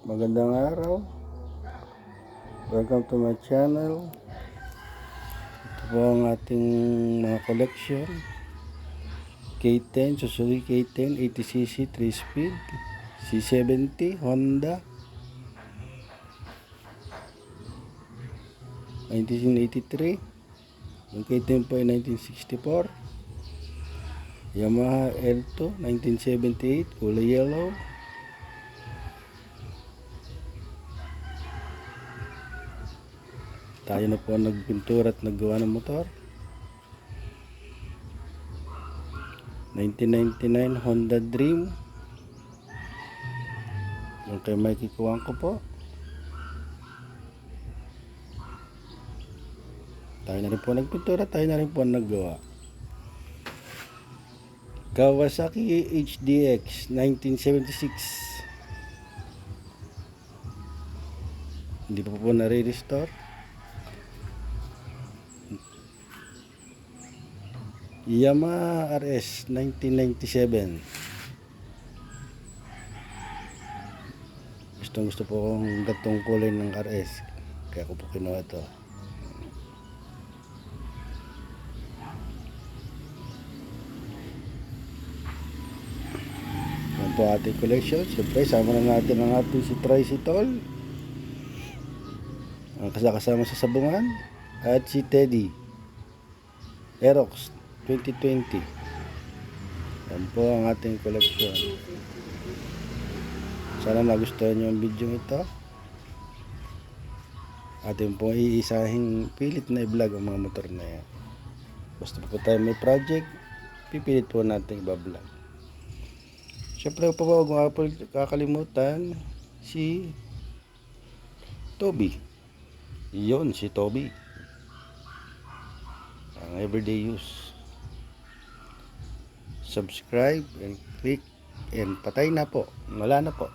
Magandang araw. Welcome to my channel. Ito po ang ating mga collection. K10, Suzuki K10, 80cc, 3-speed. C70, Honda. 1983. Yung K10 po ay 1964. Yamaha L2, 1978, kulay yellow. Tayo na po nagpintura at naggawa ng motor. 1999 Honda Dream. Yung kay Mikey Kuwang ko po. Tayo na rin po nagpintura, tayo na rin po naggawa. Kawasaki HDX 1976. Hindi pa po nare-restore. Yamaha RS 1997. Gusto po kong gatong kulay ng RS, kaya ko po kinuha ito. Yan po ating collection. Siyempre sama na natin ang ating si Tricycle, ang kasama sa sabungan, at si Teddy Aerox 2020. Yan po ang ating collection. Sana nagustuhan nyo ang video ito. Ating po iisahing pilit na i-vlog ang mga motor na yan. Basta po tayo may project, pipilit po natin i-vlog. Siyempre po huwag mo kakalimutan si Toby. Yun, si Toby. Ang everyday use. Subscribe and click and patay na po. Wala na po.